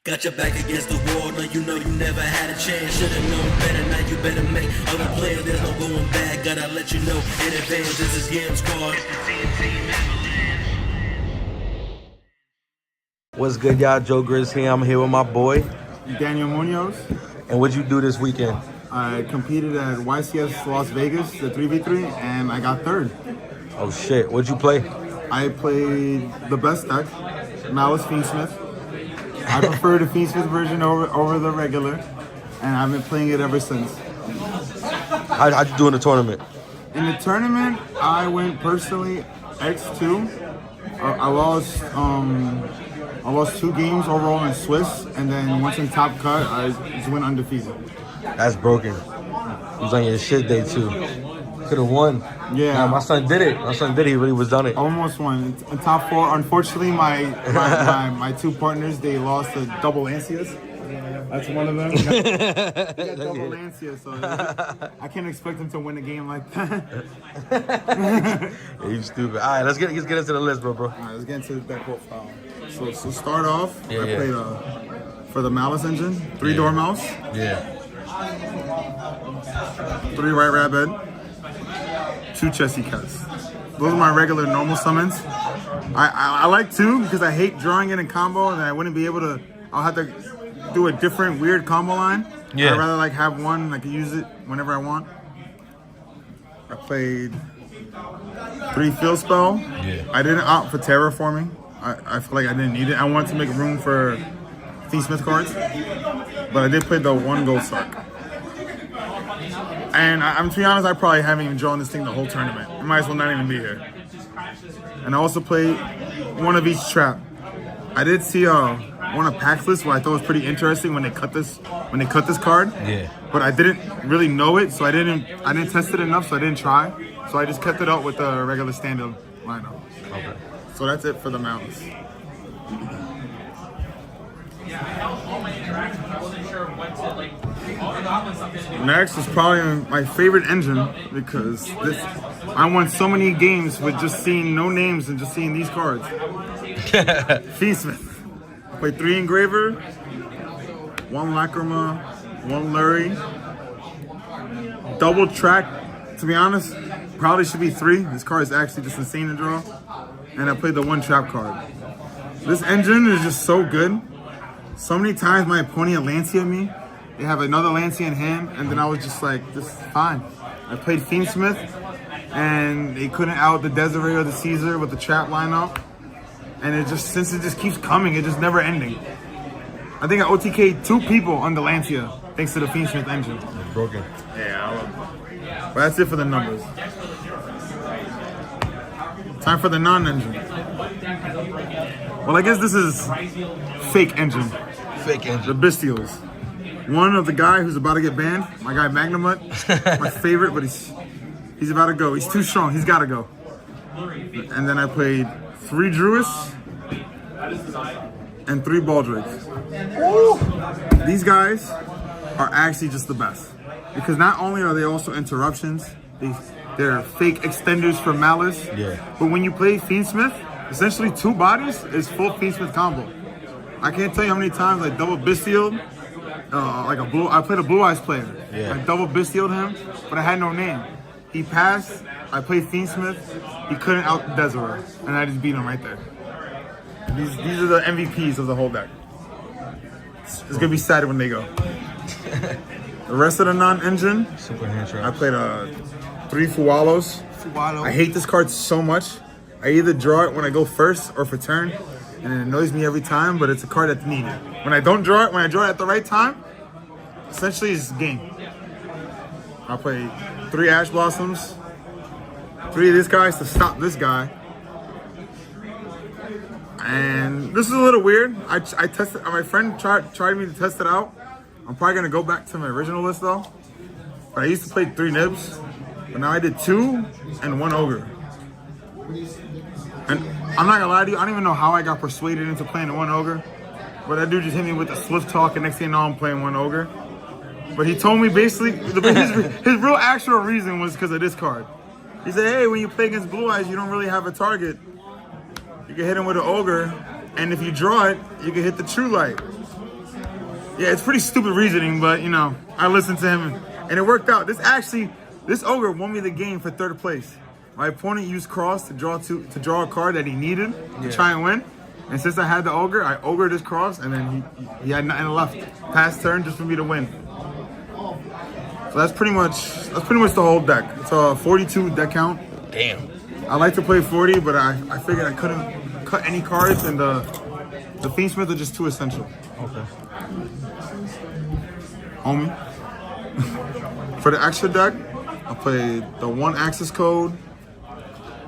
Got your back against the wall, no, you know you never had a chance. Should've known better, now you better make other players. There's no going back, gotta let you know in advance. This is Game Squad. What's good, y'all? Joe Grizz here. I'm here with my boy Daniel Munoz. And what'd you do this weekend? I competed at YCS Las Vegas, the 3v3, and I got third. Oh shit, what'd you play? I played the best deck, Maliss Fiendsmith. I prefer the Fiendsmith version over the regular, and I've been playing it ever since. How'd you do in the tournament? In the tournament, I went personally X2. I lost 2 games overall in Swiss, and then once in Top Cut, I just went undefeated. That's broken. You was on your shit day too. Could've won. Yeah. Nah, my son did it. He really was done it. Almost won. In top 4, unfortunately, my 2 partners, they lost to double Lancias. That's one of them. They got double Lancia, so I can't expect them to win a game like that. Yeah, you stupid. All right, let's get into the list, bro. All right, let's get into the deck profile. So start off, I Yeah. played for the Maliss engine, 3-door mouse, Yeah. 3 white rabbit, 2 chessy cats. Those are my regular normal summons. I like 2 because I hate drawing it in combo and I wouldn't be able to, I'll have to do a different weird combo line. Yeah. I'd rather like have one and I can use it whenever I want. I played 3 field spell. Yeah. I didn't opt for terraforming. I feel like I didn't need it. I wanted to make room for Fiendsmith cards, but I did play the 1 gold sark. And I'm to be honest, I probably haven't even drawn this thing the whole tournament. It might as well not even be here. And I also played 1 of each trap. I did see one of Pack's list where I thought was pretty interesting when they cut this card. Yeah. But I didn't really know it, so I didn't test it enough, so I didn't try. So I just kept it up with the regular standard lineup. Okay. So that's it for the mounts. Next is probably my favorite engine because I won so many games with just seeing no names and just seeing these cards. Fiendsmith. I played 3 engraver, 1 lacrima, 1 lurry, double track. To be honest, probably should be 3. This card is actually just insane to draw. And I played the 1 trap card. This engine is just so good. So many times my opponent had Lancia me. They have another Lancia in hand, and then I was just like, this is fine. I played Fiendsmith, and they couldn't out the Desiree or the Caesar with the trap lineup. And since it just keeps coming, it's just never ending. I think I OTK'd 2 people on the Lancia, thanks to the Fiendsmith engine. It's broken. Yeah, I love it. But that's it for the numbers. Time for the non-engine. Well, I guess this is fake engine. Fake The engine. Bestials. One of the guy who's about to get banned. My guy Magnamut. My favorite, but he's about to go. He's too strong. He's got to go. And then I played 3 Druids and 3 Baldrakes. These guys are actually just the best. Because not only are they also interruptions, they're fake extenders for Maliss. Yeah. But when you play Fiendsmith, essentially 2 bodies is full Fiendsmith combo. I can't tell you how many times I double Bestialed, I played a Blue Eyes player. Yeah. I double Bestialed him, but I had no name. He passed, I played Fiendsmith, he couldn't out Desiree, and I just beat him right there. These are the MVPs of the whole deck. It's gonna be sad when they go. The rest of the non-engine, Super hand trap. I played 3 Fuwalos. I hate this card so much. I either draw it when I go first or for turn, and it annoys me every time, but it's a card that's needed. When I don't draw it, when I draw it at the right time, essentially it's game. I play 3 Ash Blossoms, 3 of these guys to stop this guy. And this is a little weird. I tested, my friend tried me to test it out. I'm probably gonna go back to my original list though. But I used to play 3 Nibs, but now I did 2 and 1 Ogre. And I'm not gonna lie to you, I don't even know how I got persuaded into playing 1 Ogre. But that dude just hit me with the swift talk, and next thing you know, I'm playing 1 Ogre. But he told me basically, his real actual reason was because of this card. He said, hey, when you play against Blue Eyes, you don't really have a target. You can hit him with an Ogre, and if you draw it, you can hit the True Light. Yeah, it's pretty stupid reasoning, but you know, I listened to him and it worked out. This ogre won me the game for 3rd place. My opponent used cross to draw a card that he needed to try and win. And since I had the ogre, I ogred his cross, and then he had nothing left. Pass turn just for me to win. So that's pretty much the whole deck. It's a 42 deck count. Damn. I like to play 40, but I figured I couldn't cut any cards, and the Fiendsmith are just too essential. Okay. OMNY. For the extra deck, I played the 1 Axis Code.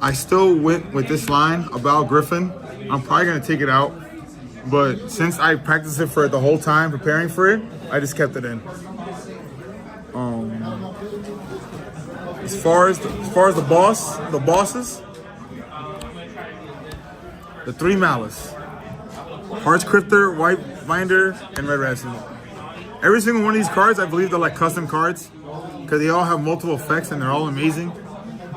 I still went with this line about Griffin. I'm probably gonna take it out, but since I practiced it for the whole time preparing for it, I just kept it in. As far as the bosses, the 3 Maliss, Hearts Crifter, White Binder, and Red Rascal. Every single one of these cards, I believe they're like custom cards because they all have multiple effects and they're all amazing.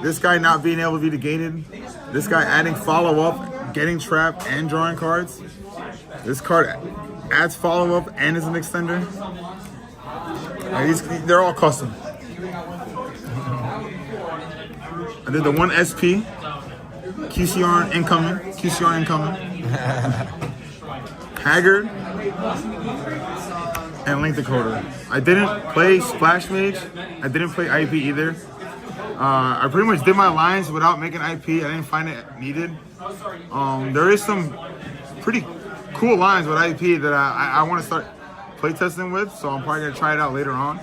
This guy not being able to be negated. This guy adding follow-up, getting trapped, and drawing cards. This card adds follow-up and is an extender. They're all custom. I did the 1 SP. QCR incoming. Haggard. And Link Decoder. I didn't play Splash Mage. I didn't play IP either. I pretty much did my lines without making IP. I didn't find it needed. There is some pretty cool lines with IP that I want to start playtesting with, so I'm probably going to try it out later on.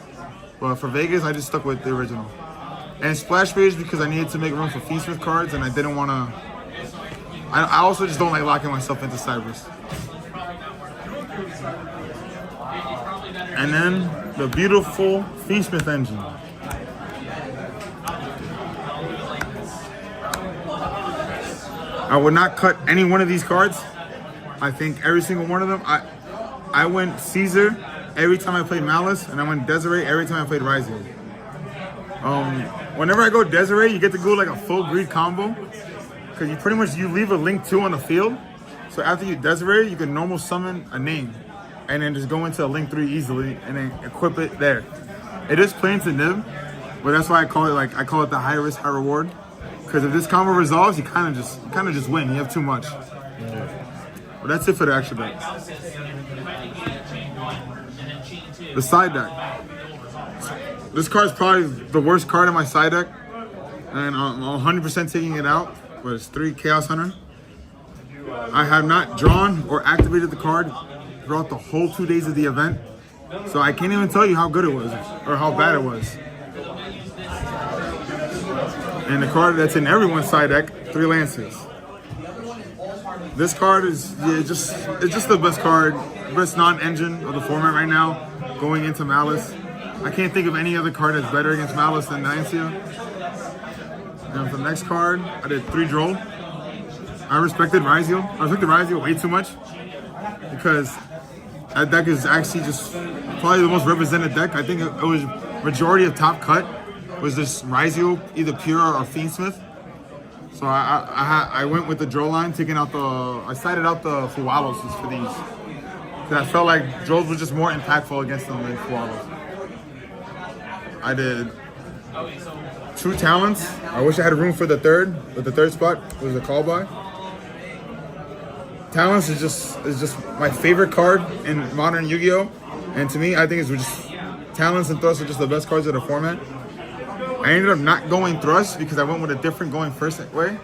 But for Vegas, I just stuck with the original. And Splash Mage because I needed to make room for Fiendsmith cards, and I didn't want to... I also just don't like locking myself into Cybers. And then the beautiful Fiendsmith engine. I would not cut any one of these cards. I think every single one of them. I went Caesar every time I played Maliss, and I went Desiree every time I played Rising. Whenever I go Desiree, you get to go like a full greed combo, because you pretty much leave a Link 2 on the field. So after you Desiree, you can normal summon a name, and then just go into a Link 3 easily, and then equip it there. It is plain to nib, but that's why I call it the high risk, high reward. Because if this combo resolves, you kind of just win. You have too much. But that's it for the extra deck. The side deck. This card is probably the worst card in my side deck, and I'm 100% taking it out. But it's 3 Chaos Hunter. I have not drawn or activated the card throughout the whole 2 days of the event, so I can't even tell you how good it was or how bad it was. And the card that's in everyone's side deck, 3 Lancers. This card is it's just the best card, best non-engine of the format right now, going into Maliss. I can't think of any other card that's better against Maliss than Lancia. And for the next card, I did 3 Droll. I respected Yugioh. I respected Yugioh way too much because that deck is actually just probably the most represented deck. I think it was majority of top cut was this Yugioh, either pure or Fiendsmith. So I went with the Droll line, I sided out the Fualos for these. Because I felt like Drolls was just more impactful against them than Fualos. I did 2 Talents. I wish I had room for the third, but the third spot was a call by. Talents is just my favorite card in modern Yu-Gi-Oh! And to me, I think it's just Talents and Thrust are just the best cards of the format. I ended up not going Thrust because I went with a different going first way.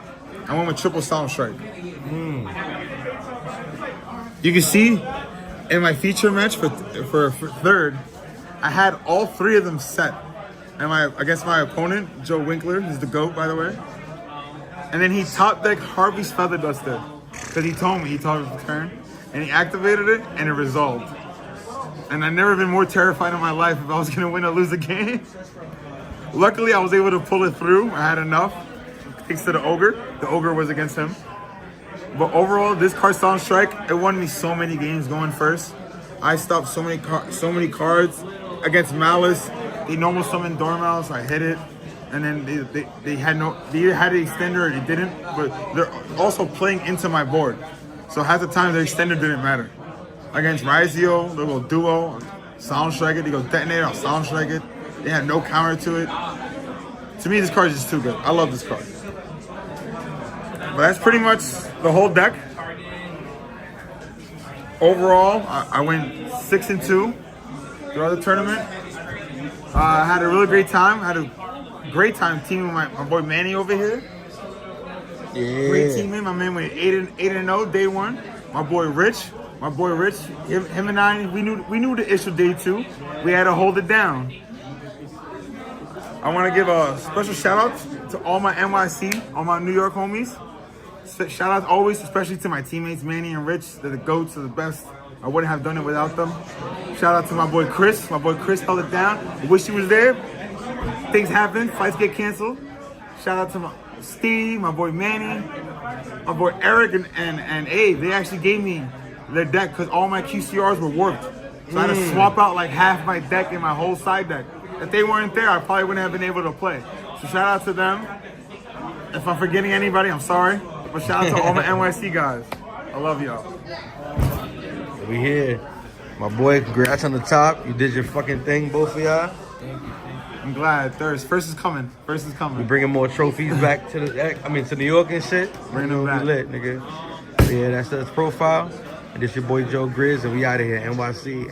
I went with triple Solemn Strike. You can see in my feature match for third, I had all 3 of them set. And against my opponent, Joe Winkler, who's the GOAT, by the way. And then he top decked Harvey's Feather Duster. Because he told me he taught me the turn. And he activated it, and it resolved. And I've never been more terrified in my life if I was going to win or lose a game. Luckily, I was able to pull it through. I had enough. Thanks to the Ogre. The Ogre was against him. But overall, this card, Solemn Strike, it won me so many games going first. I stopped so many cards against Maliss. They normal summoned Dormouse. I hit it. And then they either had an extender or they didn't. But they're also playing into my board. So half the time, their extender didn't matter. against Yugioh, the little duo, sound strike it. They go detonator, I'll sound strike it. They had no counter to it. To me, this card is just too good. I love this card. But that's pretty much the whole deck. Overall, I went 6-2 throughout the tournament. I had a really great time. I had a great time teaming with my boy Manny over here. Yeah. Great teaming. My man went 8-0 day one. My boy Rich, him and I, we knew the issue day two. We had to hold it down. I want to give a special shout out to all my NYC, all my New York homies. Shout out always, especially to my teammates Manny and Rich. They're the GOATs, they're the best. I wouldn't have done it without them. Shout out to my boy Chris. My boy Chris held it down. I wish he was there. Things happen, fights get canceled. Shout out to my Steve, my boy Manny, my boy Eric and Abe. They actually gave me their deck because all my QCRs were warped. So I had to swap out like half my deck and my whole side deck. If they weren't there, I probably wouldn't have been able to play. So shout out to them. If I'm forgetting anybody, I'm sorry. But shout out to all my NYC guys. I love y'all. We here. My boy, congrats on the top. You did your fucking thing, both of y'all. I'm glad. First is coming. First is coming. We bringing more trophies back to to New York and shit. Bring them back. We lit, nigga. Yeah, that's profile. And this your boy Joe Grizz, and we out of here, NYC.